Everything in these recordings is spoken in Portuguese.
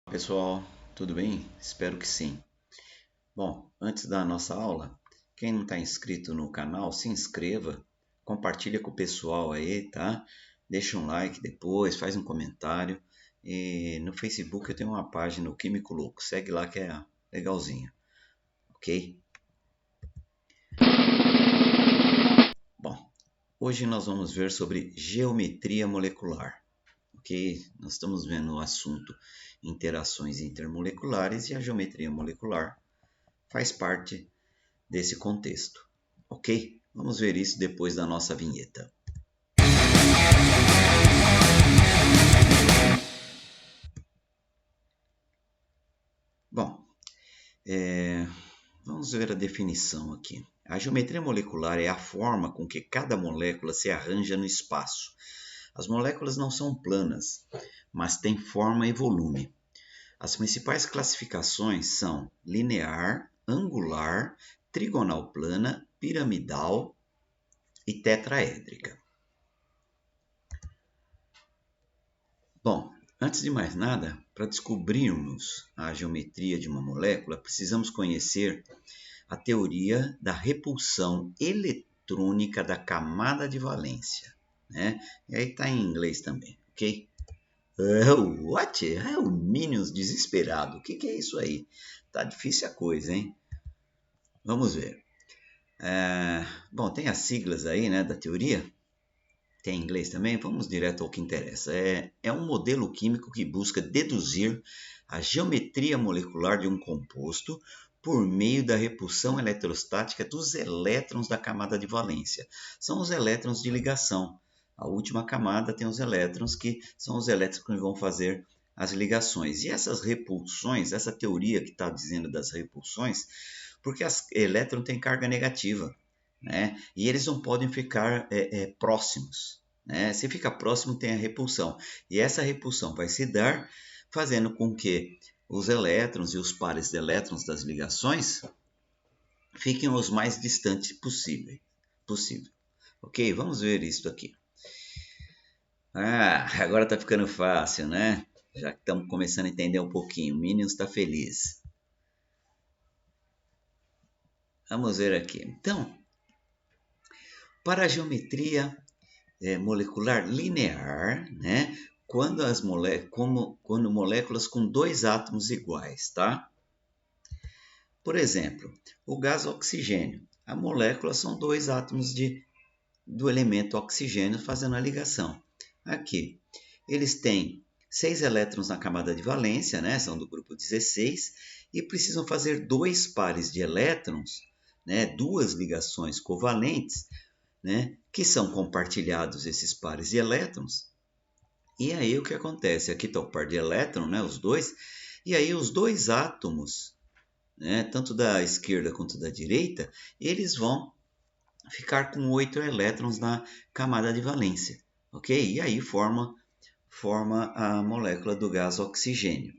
Pessoal, tudo bem? Espero que sim. Bom, antes da nossa aula, quem não está inscrito no canal, se inscreva, compartilha com o pessoal aí, tá? Deixa um like depois, faz um comentário. E no Facebook eu tenho uma página, o Químico Louco, segue lá que é legalzinho, ok? Bom, hoje nós vamos ver sobre geometria molecular, ok? Nós estamos vendo o assunto interações intermoleculares e a geometria molecular faz parte desse contexto, ok? Vamos ver isso depois da nossa vinheta. Bom, vamos ver a definição aqui. A geometria molecular é a forma com que cada molécula se arranja no espaço. As moléculas não são planas, mas têm forma e volume. As principais classificações são linear, angular, trigonal plana, piramidal e tetraédrica. Bom, antes de mais nada, para descobrirmos a geometria de uma molécula, precisamos conhecer a teoria da repulsão eletrônica da camada de valência, né? E aí está em inglês também, ok? What? O Minions desesperado. O que é isso aí? Tá difícil a coisa, hein? Vamos ver. Bom, tem as siglas aí, né, da teoria. Tem em inglês também? Vamos direto ao que interessa. É um modelo químico que busca deduzir a geometria molecular de um composto por meio da repulsão eletrostática dos elétrons da camada de valência. São os elétrons de ligação. A última camada tem os elétrons, que são os elétrons que vão fazer as ligações. E essas repulsões, essa teoria que está dizendo das repulsões, porque as elétrons têm carga negativa, né? E eles não podem ficar próximos, né? Se fica próximo, tem a repulsão. E essa repulsão vai se dar fazendo com que os elétrons e os pares de elétrons das ligações fiquem os mais distantes possível. Ok? Vamos ver isso aqui. Agora está ficando fácil, né? Já que estamos começando a entender um pouquinho. O Minions está feliz. Vamos ver aqui. Então, para a geometria molecular linear, né? Quando moléculas com dois átomos iguais, tá? Por exemplo, o gás oxigênio. A molécula são dois átomos do elemento oxigênio fazendo a ligação. Aqui, eles têm 6 elétrons na camada de valência, né? São do grupo 16, e precisam fazer dois pares de elétrons, né? Duas ligações covalentes, né, que são compartilhados esses pares de elétrons. E aí o que acontece? Aqui está o par de elétrons, né, os dois, e aí os dois átomos, né, tanto da esquerda quanto da direita, eles vão ficar com 8 elétrons na camada de valência, ok? E aí forma a molécula do gás oxigênio.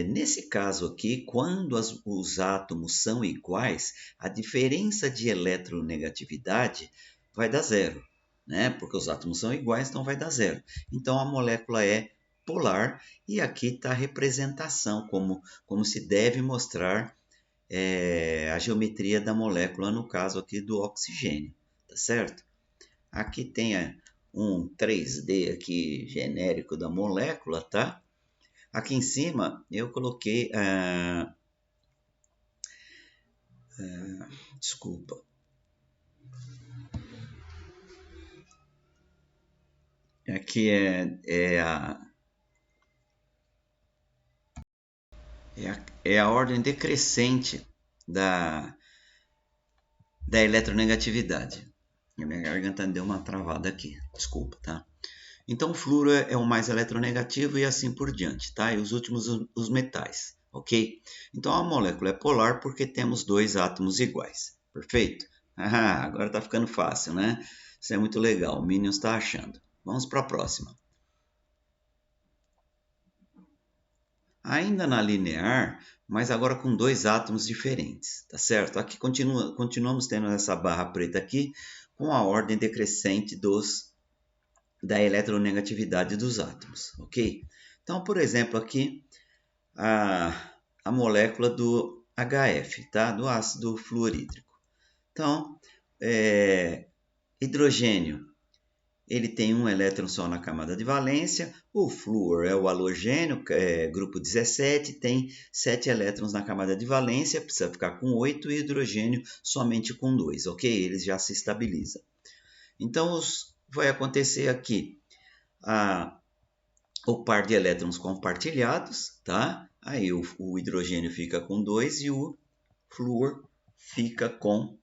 Nesse caso aqui, quando os átomos são iguais, a diferença de eletronegatividade vai dar zero, né? Porque os átomos são iguais, então vai dar zero. Então a molécula é polar e aqui está a representação, como se deve mostrar a geometria da molécula, no caso aqui do oxigênio, tá certo? Aqui tem um 3D aqui genérico da molécula, tá? Aqui em cima eu coloquei, desculpa, aqui é a ordem decrescente da eletronegatividade. A minha garganta deu uma travada aqui, desculpa, tá? Então o flúor é o mais eletronegativo e assim por diante, tá? E os últimos os metais, ok? Então a molécula é polar porque temos dois átomos iguais, perfeito? Agora tá ficando fácil, né? Isso é muito legal, o Minions está achando. Vamos para a próxima. Ainda na linear, mas agora com dois átomos diferentes, tá certo? Aqui continuamos tendo essa barra preta aqui com a ordem decrescente da eletronegatividade dos átomos, ok? Então, por exemplo, aqui a molécula do HF, tá? Do ácido fluorídrico. Então, hidrogênio, ele tem um elétron só na camada de valência. O flúor é o halogênio, grupo 17, tem 7 elétrons na camada de valência, precisa ficar com 8, e hidrogênio somente com 2, ok? Eles já se estabilizam. Então, vai acontecer aqui o par de elétrons compartilhados, tá? Aí o hidrogênio fica com 2 e o flúor fica com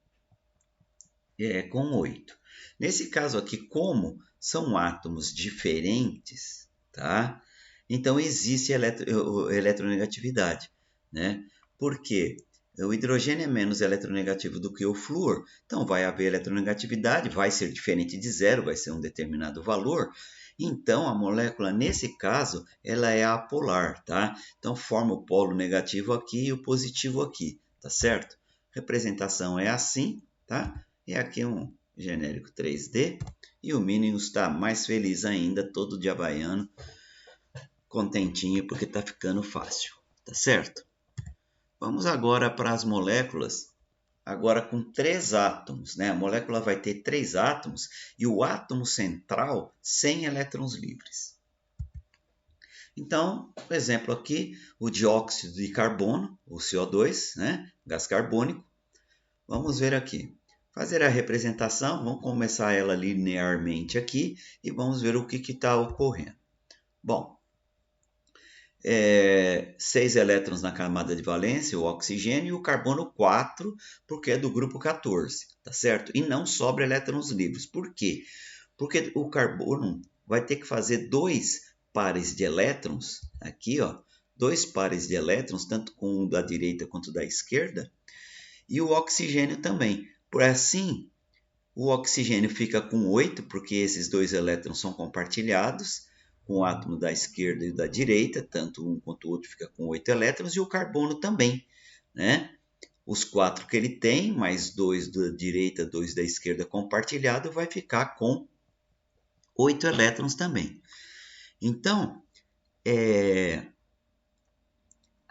8. Nesse caso aqui, como são átomos diferentes, tá? Então existe eletronegatividade, né? Por quê? O hidrogênio é menos eletronegativo do que o flúor, então vai haver eletronegatividade, vai ser diferente de zero, vai ser um determinado valor. Então a molécula, nesse caso, ela é apolar, tá? Então forma o polo negativo aqui e o positivo aqui, tá certo? Representação é assim, tá? E aqui um genérico 3D. E o Minions está mais feliz ainda, todo de havaiano, contentinho, porque está ficando fácil, tá certo? Vamos agora para as moléculas, agora com 3 átomos, né? A molécula vai ter 3 átomos e o átomo central sem elétrons livres. Então, por exemplo aqui, o dióxido de carbono, o CO2, né? Gás carbônico. Vamos ver aqui. Fazer a representação, vamos começar ela linearmente aqui e vamos ver o que está ocorrendo. Bom, 6 elétrons na camada de valência, o oxigênio, e o carbono 4, porque é do grupo 14, tá certo? E não sobra elétrons livres. Por quê? Porque o carbono vai ter que fazer 2 pares de elétrons, aqui, ó, 2 pares de elétrons, tanto com o da direita quanto da esquerda, e o oxigênio também. Por assim, o oxigênio fica com 8, porque esses 2 elétrons são compartilhados, com o átomo da esquerda e da direita, tanto um quanto o outro fica com 8 elétrons, e o carbono também, né? Os 4 que ele tem, mais 2 da direita, 2 da esquerda compartilhado, vai ficar com 8 elétrons também. Então,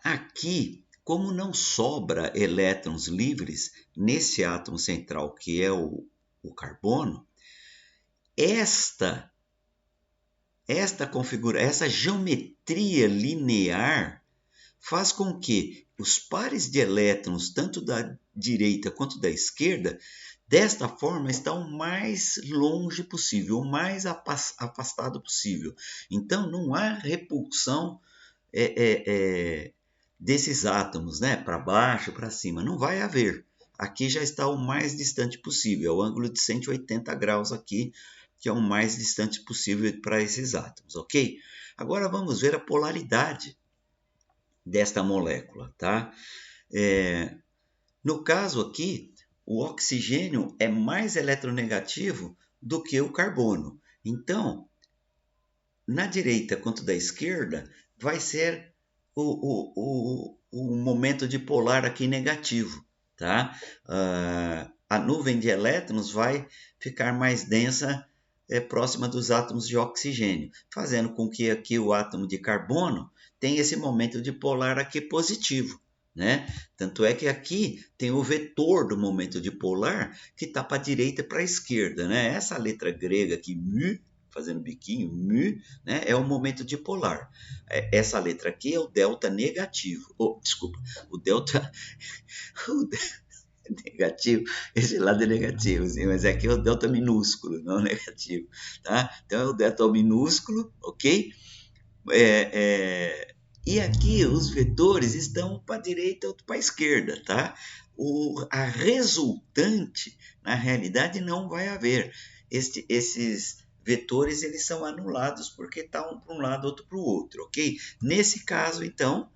aqui, como não sobra elétrons livres nesse átomo central, que é o carbono, essa geometria linear faz com que os pares de elétrons, tanto da direita quanto da esquerda, desta forma estão o mais longe possível, o mais afastado possível. Então, não há repulsão desses átomos, né? Para baixo, para cima. Não vai haver. Aqui já está o mais distante possível, é o ângulo de 180 graus aqui, que é o mais distante possível para esses átomos, ok? Agora vamos ver a polaridade desta molécula, tá? No caso aqui, o oxigênio é mais eletronegativo do que o carbono. Então, na direita quanto da esquerda, vai ser o momento de polar aqui negativo, tá? A nuvem de elétrons vai ficar mais densa próxima dos átomos de oxigênio, fazendo com que aqui o átomo de carbono tenha esse momento de polar aqui positivo, né? Tanto é que aqui tem o vetor do momento de polar que está para a direita e para a esquerda, né? Essa letra grega aqui, μ, fazendo biquinho, μ, né? É o momento dipolar. Essa letra aqui é o delta negativo. Desculpa, o delta... negativo, esse lado é negativo, sim, mas aqui é o delta minúsculo, não negativo, tá? Então é o delta minúsculo, ok? E aqui os vetores estão para a direita e outro para a esquerda, tá? A resultante, na realidade, não vai haver. Esses vetores eles são anulados porque está um para um lado, outro para o outro, ok? Nesse caso, então,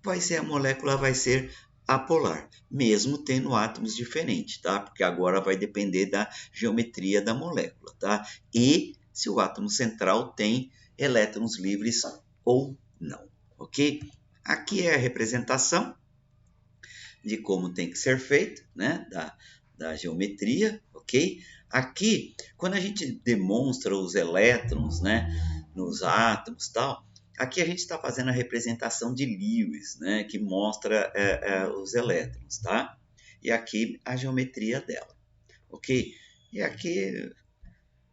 a molécula vai ser apolar, mesmo tendo átomos diferentes, tá? Porque agora vai depender da geometria da molécula, tá? E se o átomo central tem elétrons livres ou não, ok? Aqui é a representação de como tem que ser feito, né? Da geometria, ok? Aqui, quando a gente demonstra os elétrons, né? Nos átomos e tal, aqui a gente está fazendo a representação de Lewis, né, que mostra os elétrons, tá? E aqui a geometria dela, ok? E aqui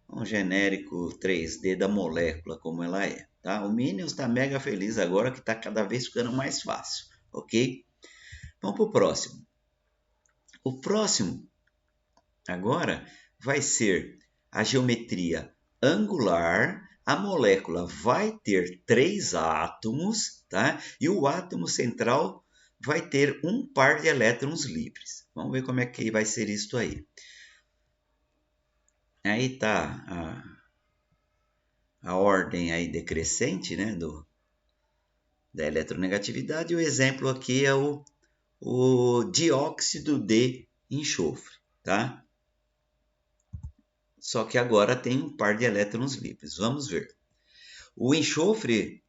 um genérico 3D da molécula, como ela é, tá? O Minions está mega feliz agora que está cada vez ficando mais fácil, ok? Vamos para o próximo. O próximo agora vai ser a geometria angular. A molécula vai ter 3 átomos, tá? E o átomo central vai ter um par de elétrons livres. Vamos ver como é que vai ser isso aí. Aí está a ordem aí decrescente, né, da eletronegatividade. O exemplo aqui é o dióxido de enxofre, tá? Só que agora tem um par de elétrons livres. Vamos ver. O enxofre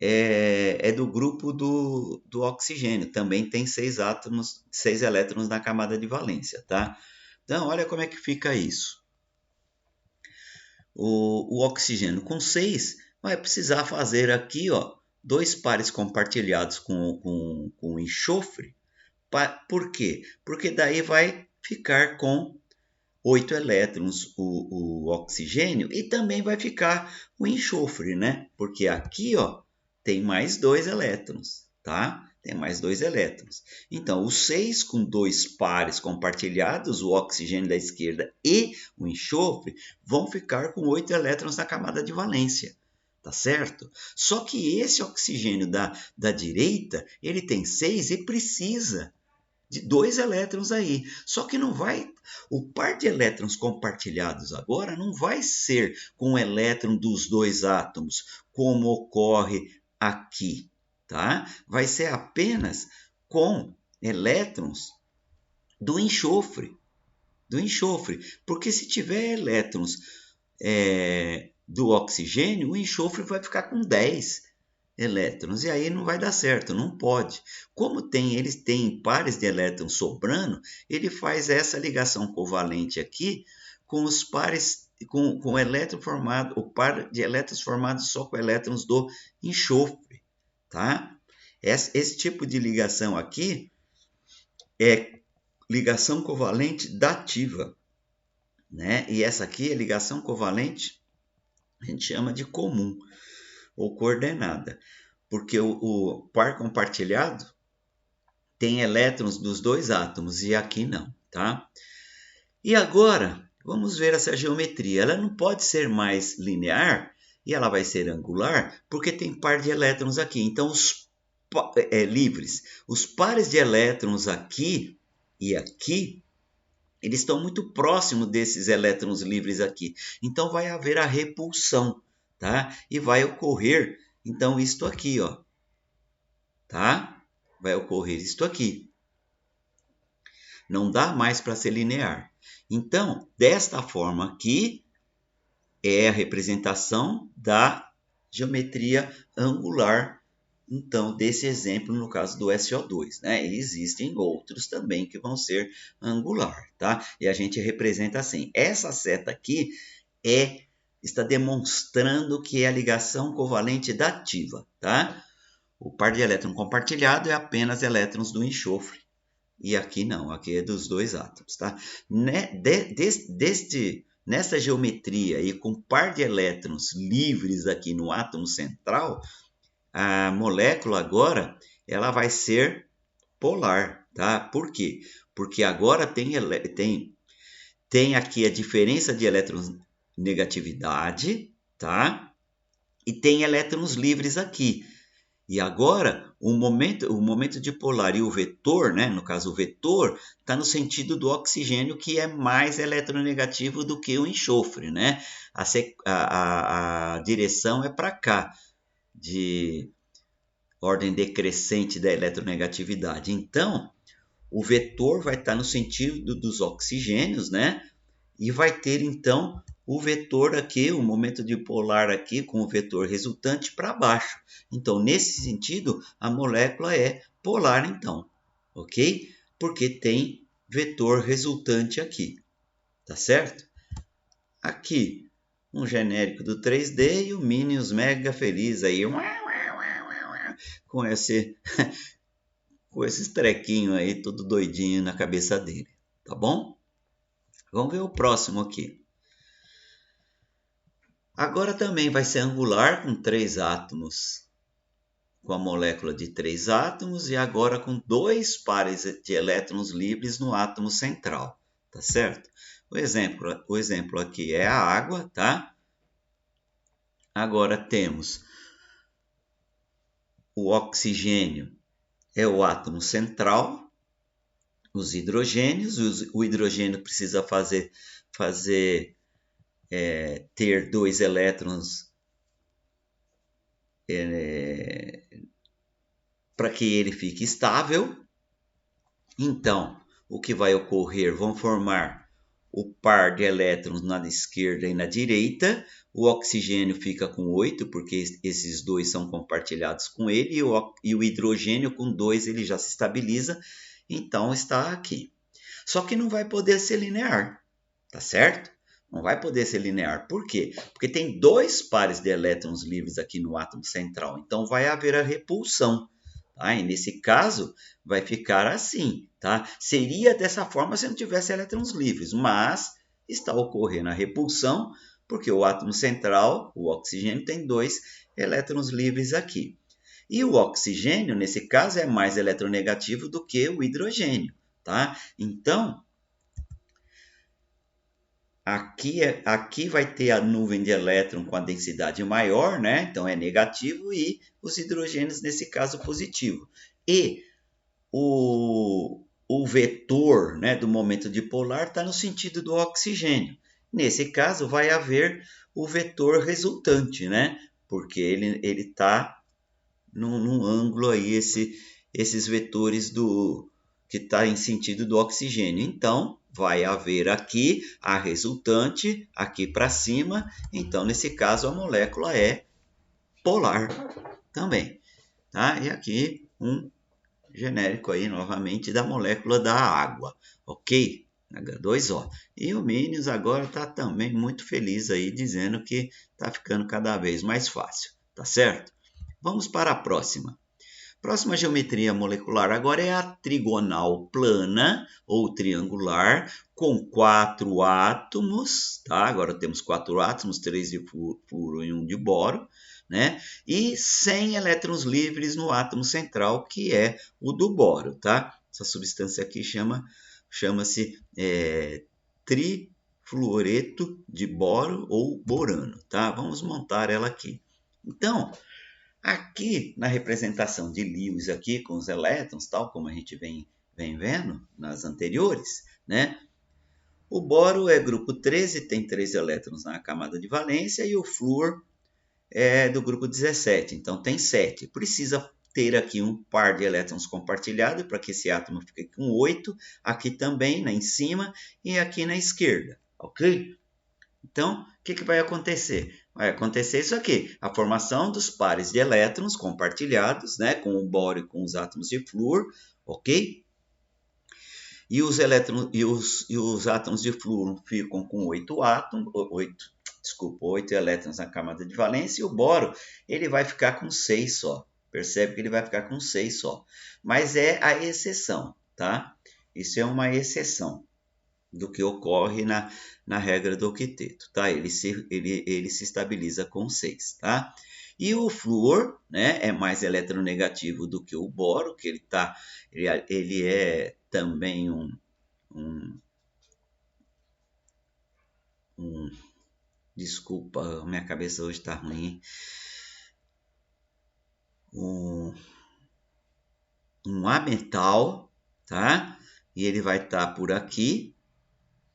é do grupo do oxigênio. Também tem 6 átomos, 6 elétrons na camada de valência, tá? Então, olha como é que fica isso. O oxigênio com 6 vai precisar fazer aqui, ó, 2 pares compartilhados com o enxofre. Por quê? Porque daí vai ficar com 8 elétrons o oxigênio e também vai ficar o enxofre, né? Porque aqui, ó, tem mais 2 elétrons, tá? Tem mais 2 elétrons. Então, os 6 com 2 pares compartilhados, o oxigênio da esquerda e o enxofre, vão ficar com 8 elétrons na camada de valência, tá certo? Só que esse oxigênio da direita, ele tem 6 e precisa de 2 elétrons aí. Só que não vai... O par de elétrons compartilhados agora não vai ser com o elétron dos 2 átomos, como ocorre aqui, tá? Vai ser apenas com elétrons do enxofre. Porque se tiver elétrons do oxigênio, o enxofre vai ficar com 10 elétrons, e aí não vai dar certo, não pode. Como eles têm pares de elétrons sobrando, ele faz essa ligação covalente aqui com os pares, com o elétron formado, o par de elétrons formados só com elétrons do enxofre, tá? Esse tipo de ligação aqui é ligação covalente dativa, né? E essa aqui é ligação covalente, a gente chama de comum ou coordenada, porque o par compartilhado tem elétrons dos 2 átomos e aqui não, tá? E agora, vamos ver essa geometria. Ela não pode ser mais linear e ela vai ser angular porque tem par de elétrons aqui. Então, livres. Os pares de elétrons aqui e aqui, eles estão muito próximos desses elétrons livres aqui. Então, vai haver a repulsão, tá? E vai ocorrer, então, isto aqui, ó. Tá? Vai ocorrer isto aqui. Não dá mais para ser linear. Então, desta forma aqui, é a representação da geometria angular, então, desse exemplo no caso do SO2, né? E existem outros também que vão ser angular, tá? E a gente representa assim. Essa seta aqui está demonstrando que é a ligação covalente dativa, tá? O par de elétron compartilhado é apenas elétrons do enxofre. E aqui não, aqui é dos 2 átomos, tá? Nessa geometria e com par de elétrons livres aqui no átomo central, a molécula agora ela vai ser polar, tá? Por quê? Porque agora tem aqui a diferença de eletronegatividade, tá? E tem elétrons livres aqui. E agora, o momento dipolar e o vetor, né, no caso o vetor, está no sentido do oxigênio, que é mais eletronegativo do que o enxofre, né? A direção é para cá, de ordem decrescente da eletronegatividade. Então, o vetor vai estar no sentido dos oxigênios, né? E vai ter, então, o vetor aqui, o momento dipolar aqui, com o vetor resultante para baixo. Então, nesse sentido, a molécula é polar, então, ok? Porque tem vetor resultante aqui, tá certo? Aqui, um genérico do 3D e o Minions mega feliz aí, com esse com esses trequinhos aí, tudo doidinho na cabeça dele, tá bom? Vamos ver o próximo aqui. Agora também vai ser angular com 3 átomos, com a molécula de 3 átomos e agora com 2 pares de elétrons livres no átomo central, tá certo? O exemplo aqui é a água, tá? Agora temos o oxigênio, é o átomo central, os hidrogênios, o hidrogênio precisa ter 2 elétrons para que ele fique estável. Então, o que vai ocorrer? Vão formar o par de elétrons na esquerda e na direita. O oxigênio fica com 8, porque esses dois são compartilhados com ele, e o hidrogênio com 2 ele já se estabiliza, então está aqui. Só que não vai poder ser linear, tá certo? Não vai poder ser linear. Por quê? Porque tem 2 pares de elétrons livres aqui no átomo central, então vai haver a repulsão. Tá? E nesse caso, vai ficar assim. Tá? Seria dessa forma se não tivesse elétrons livres, mas está ocorrendo a repulsão, porque o átomo central, o oxigênio, tem 2 elétrons livres aqui. E o oxigênio, nesse caso, é mais eletronegativo do que o hidrogênio. Tá? Então, aqui vai ter a nuvem de elétron com a densidade maior, né? Então é negativo, e os hidrogênios, nesse caso, positivo. E o vetor, né, do momento dipolar está no sentido do oxigênio. Nesse caso, vai haver o vetor resultante, né? Porque ele está num ângulo aí, esses vetores que está em sentido do oxigênio. Então, vai haver aqui a resultante, aqui para cima. Então, nesse caso, a molécula é polar também. Tá? E aqui um genérico aí, novamente, da molécula da água. Ok? H2O. E o Minions agora está também muito feliz aí, dizendo que está ficando cada vez mais fácil. Tá certo? Vamos para a próxima. Próxima geometria molecular agora é a trigonal plana ou triangular com 4 átomos, tá? Agora temos 4 átomos, 3 de flúor e 1 de boro, né? E 100 elétrons livres no átomo central, que é o do boro, tá? Essa substância aqui chama-se trifluoreto de boro ou borano, tá? Vamos montar ela aqui. Então, aqui na representação de Lewis aqui com os elétrons, tal como a gente vem vendo nas anteriores, né? O boro é grupo 13, tem 3 elétrons na camada de valência, e o flúor é do grupo 17, então tem 7. Precisa ter aqui um par de elétrons compartilhado para que esse átomo fique com 8, aqui também, em cima, e aqui na esquerda, ok? Então, o que vai acontecer? Vai acontecer isso aqui, a formação dos pares de elétrons compartilhados, né, com o boro e com os átomos de flúor, ok? E os átomos de flúor ficam com 8 elétrons na camada de valência, e o boro ele vai ficar com 6 só. Percebe que ele vai ficar com 6 só. Mas é a exceção, tá? Isso é uma exceção do que ocorre na regra do octeto, tá? Ele se estabiliza com 6, tá? E o flúor, né, é mais eletronegativo do que o boro, que ele é também desculpa, minha cabeça hoje está ruim. Um ametal, tá? E ele vai estar por aqui,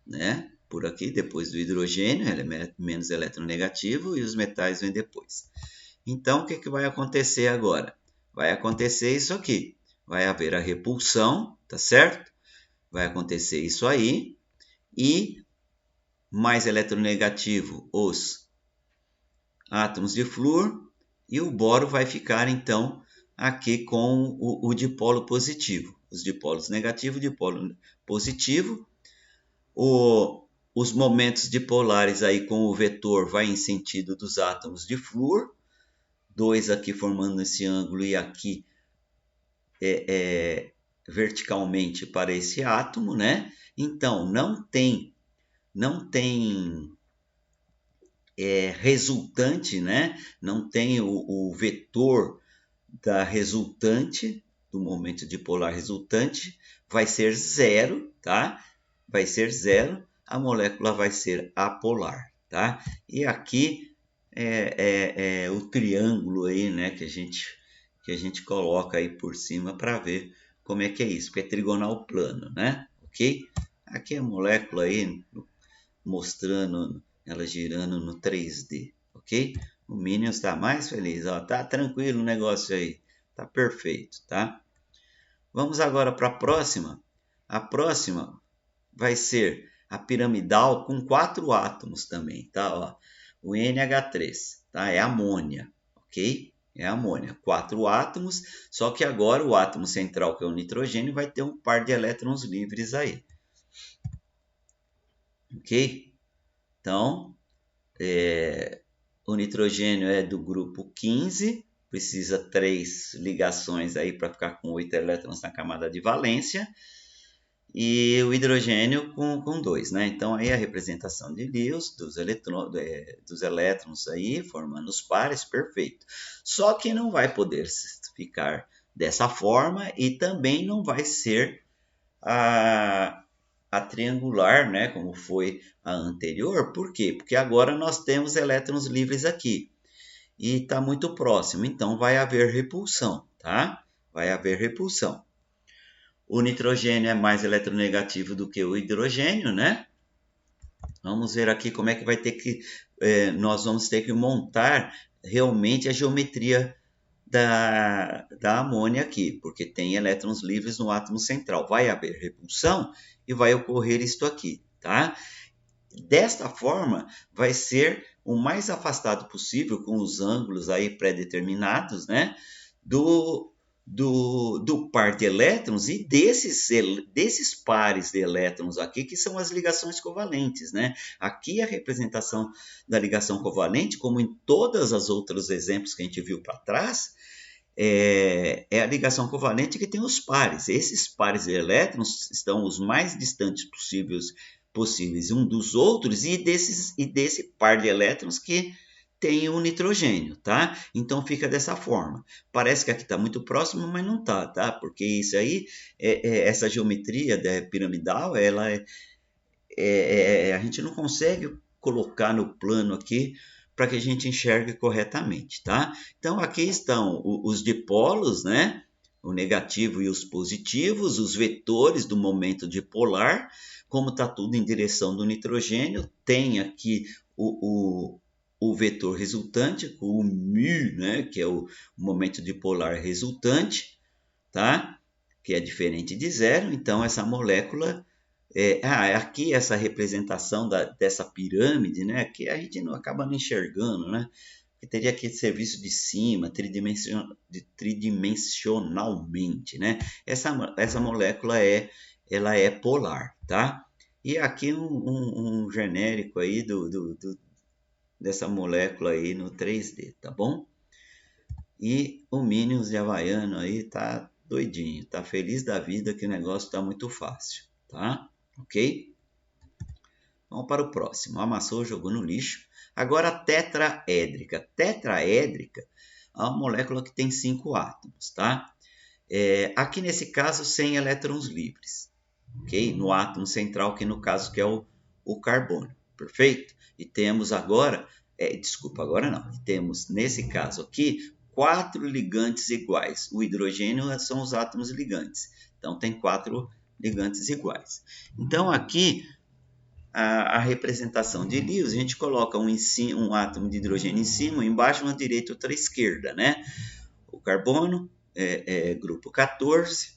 né? Por aqui, depois do hidrogênio, ele é menos eletronegativo, e os metais vêm depois. Então, o que vai acontecer agora? Vai acontecer isso aqui. Vai haver a repulsão, tá certo? Vai acontecer isso aí. E mais eletronegativo os átomos de flúor, e o boro vai ficar, então, aqui com o dipolo positivo. Os dipolos negativo, dipolo positivo. Os momentos dipolares aí com o vetor vai em sentido dos átomos de flúor, 2 aqui formando esse ângulo e aqui verticalmente para esse átomo, né? Então, não tem resultante, né? Não tem o vetor da resultante, do momento dipolar resultante, vai ser zero, tá? Vai ser zero, a molécula vai ser apolar, tá? E aqui é o triângulo aí, né? Que a gente coloca aí por cima para ver como é que é isso, porque é trigonal plano, né? Ok? Aqui a molécula aí mostrando ela girando no 3D, ok? O Minions está mais feliz, ó, tá tranquilo o negócio aí, tá perfeito, tá? Vamos agora para a próxima. A próxima vai ser a piramidal com 4 átomos também, tá? Ó, o NH3, tá? É amônia, ok? É amônia, 4 átomos, só que agora o átomo central, que é o nitrogênio, vai ter um par de elétrons livres aí, ok? Então, o nitrogênio é do grupo 15, precisa 3 ligações aí para ficar com 8 elétrons na camada de valência, e o hidrogênio com 2, né? Então, aí a representação de Lewis dos elétrons aí, formando os pares, perfeito. Só que não vai poder ficar dessa forma e também não vai ser a triangular, né, como foi a anterior. Por quê? Porque agora nós temos elétrons livres aqui e está muito próximo, então vai haver repulsão, tá? Vai haver repulsão. O nitrogênio é mais eletronegativo do que o hidrogênio, né? Vamos ver aqui como é que vai ter que... nós vamos ter que montar realmente a geometria da amônia aqui, porque tem elétrons livres no átomo central. Vai haver repulsão e vai ocorrer isto aqui, tá? Desta forma, vai ser o mais afastado possível, com os ângulos aí pré-determinados, né? Do par de elétrons e desses pares de elétrons aqui, que são as ligações covalentes, né? Aqui a representação da ligação covalente, como em todos os outros exemplos que a gente viu para trás, é a ligação covalente que tem os pares. Esses pares de elétrons estão os mais distantes possíveis um dos outros e desse par de elétrons que tem o nitrogênio, tá? Então fica dessa forma. Parece que aqui está muito próximo, mas não tá, tá? Porque isso aí, essa geometria piramidal, ela a gente não consegue colocar no plano aqui para que a gente enxergue corretamente, tá? Então aqui estão os dipolos, né? O negativo e os positivos, os vetores do momento dipolar, como está tudo em direção do nitrogênio, tem aqui o vetor resultante, com o μ, né? Que é o momento dipolar resultante, tá? Que é diferente de zero, então essa molécula aqui essa representação dessa pirâmide, né, que a gente não acaba não enxergando, né, que teria que ser visto de cima, tridimensionalmente, né, essa molécula ela é polar, tá? E aqui um genérico aí dessa molécula aí no 3D, tá bom? E o Minions de Havaiano aí tá doidinho, tá feliz da vida que o negócio tá muito fácil, tá? Ok? Vamos para o próximo. Amassou, jogou no lixo. Agora a tetraédrica. Tetraédrica é uma molécula que tem 5 átomos, tá? Aqui nesse caso, 100 elétrons livres, ok? No átomo central, que no caso que é o carbono, perfeito? E temos agora, desculpa, agora não. Temos nesse caso aqui 4 ligantes iguais. O hidrogênio são os átomos ligantes. Então tem 4 ligantes iguais. Então aqui a representação de Lewis, a gente coloca um átomo de hidrogênio em cima, embaixo, uma direita e outra esquerda, né? O carbono grupo 14,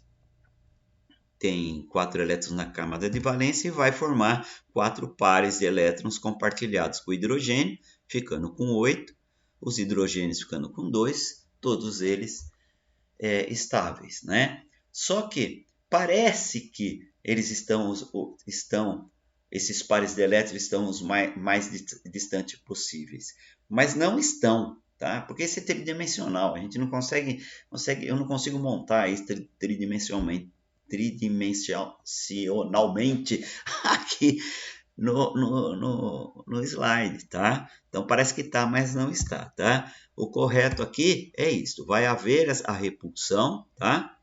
tem 4 elétrons na camada de valência e vai formar 4 pares de elétrons compartilhados com o hidrogênio, ficando com 8, os hidrogênios ficando com 2, todos eles estáveis, né? Só que parece que eles esses pares de elétrons estão os mais distantes possíveis, mas não estão, tá? Porque esse é tridimensional, a gente não consegue, eu não consigo montar isso tridimensionalmente aqui no slide, tá? Então parece que está, mas não está, tá? O correto aqui é isso, vai haver a repulsão, tá?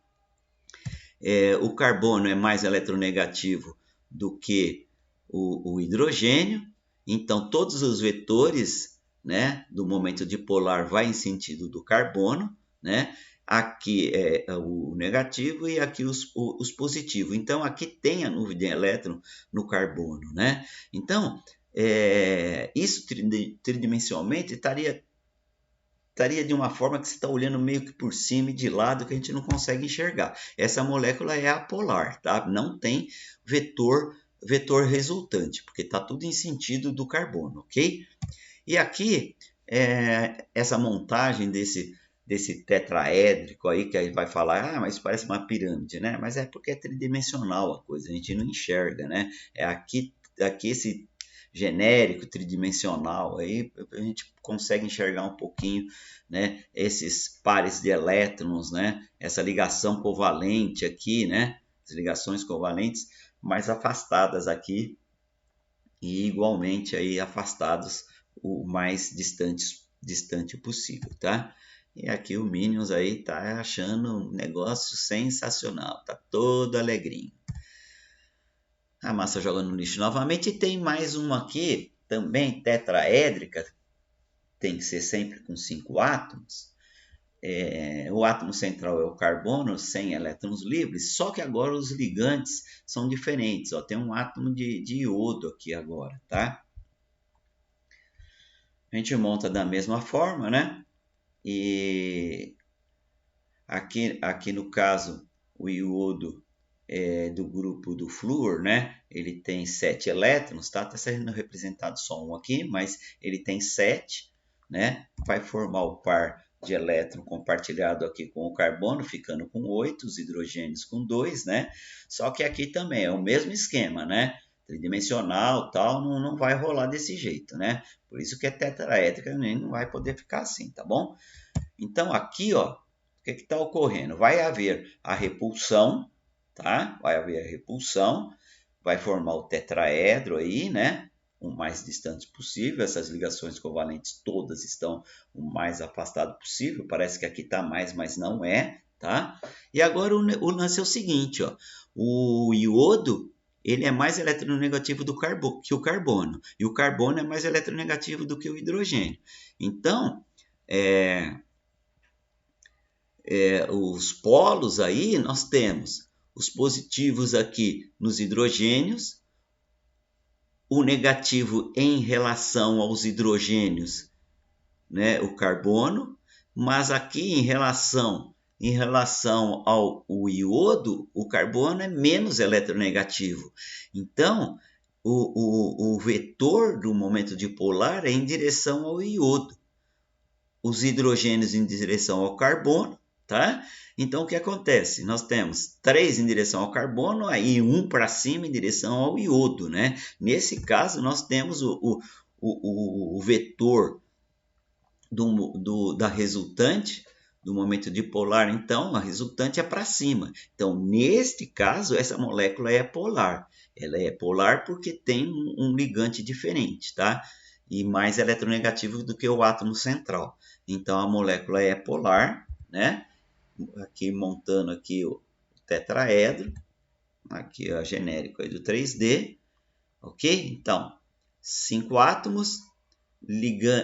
O carbono é mais eletronegativo do que o hidrogênio, então todos os vetores, né, do momento dipolar vai em sentido do carbono, né? Aqui é o negativo e aqui os positivos. Então, aqui tem a nuvem de elétron no carbono, né? Então, isso tridimensionalmente estaria de uma forma que você está olhando meio que por cima e de lado que a gente não consegue enxergar. Essa molécula é apolar, tá? Não tem vetor resultante, porque está tudo em sentido do carbono, ok? E aqui, essa montagem desse tetraédrico aí, que aí vai falar, mas parece uma pirâmide, né? Mas é porque é tridimensional a coisa, a gente não enxerga, né? É aqui esse genérico, tridimensional, aí a gente consegue enxergar um pouquinho, né, esses pares de elétrons, né, essa ligação covalente aqui, né, as ligações covalentes mais afastadas aqui e igualmente aí afastados o mais distante possível, tá? E aqui o Minions aí tá achando um negócio sensacional, tá todo alegrinho. A massa joga no lixo novamente. E tem mais uma aqui, também tetraédrica, tem que ser sempre com 5 átomos. O átomo central é o carbono, sem elétrons livres, só que agora os ligantes são diferentes. Ó, tem um átomo de iodo aqui agora, tá? A gente monta da mesma forma, né? E aqui no caso, o iodo do grupo do flúor, né? Ele tem 7 elétrons, tá? Tá sendo representado só um aqui, mas ele tem 7, né? Vai formar o par de elétron compartilhado aqui com o carbono, ficando com 8, os hidrogênios com 2, né? Só que aqui também é o mesmo esquema, né? Tridimensional, tal, não vai rolar desse jeito, né? Por isso que é tetraédrica, nem não vai poder ficar assim, tá bom? Então aqui, ó, o que está ocorrendo? Vai haver a repulsão, tá? Vai haver a repulsão, vai formar o tetraedro aí, né? O mais distante possível. Essas ligações covalentes todas estão o mais afastado possível. Parece que aqui está mais, mas não é, tá? E agora o lance é o seguinte, ó. O iodo, ele é mais eletronegativo que o carbono. E o carbono é mais eletronegativo do que o hidrogênio. Então, os polos aí, nós temos os positivos aqui nos hidrogênios, o negativo em relação aos hidrogênios, né, o carbono, mas aqui em relação ao iodo, o carbono é menos eletronegativo. Então, o vetor do momento dipolar é em direção ao iodo, os hidrogênios em direção ao carbono, tá? Então, o que acontece? Nós temos 3 em direção ao carbono, aí 1 para cima em direção ao iodo, né? Nesse caso, nós temos o vetor da resultante, do momento dipolar, então, a resultante é para cima. Então, neste caso, essa molécula é polar. Ela é polar porque tem um ligante diferente, tá? E mais eletronegativo do que o átomo central. Então, a molécula é polar, né? Aqui montando aqui o tetraedro, aqui a genérico aí do 3D, ok? Então, 5 átomos,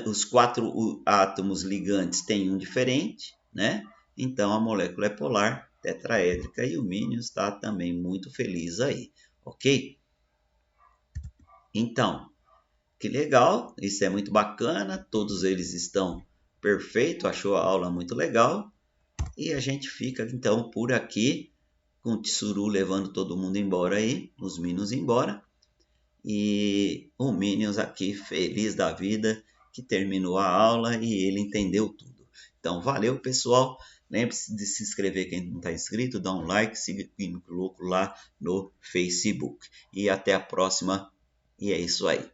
os 4 átomos ligantes têm um diferente, né? Então, a molécula é polar, tetraédrica, e o Minions está também muito feliz aí, ok? Então, que legal, isso é muito bacana, todos eles estão perfeitos, achou a aula muito legal. E a gente fica então por aqui, com o Tsuru levando todo mundo embora aí, os Minions embora. E o Minions aqui feliz da vida, que terminou a aula e ele entendeu tudo. Então valeu pessoal, lembre-se de se inscrever quem não está inscrito, dá um like, siga o Louco lá no Facebook. E até a próxima, e é isso aí.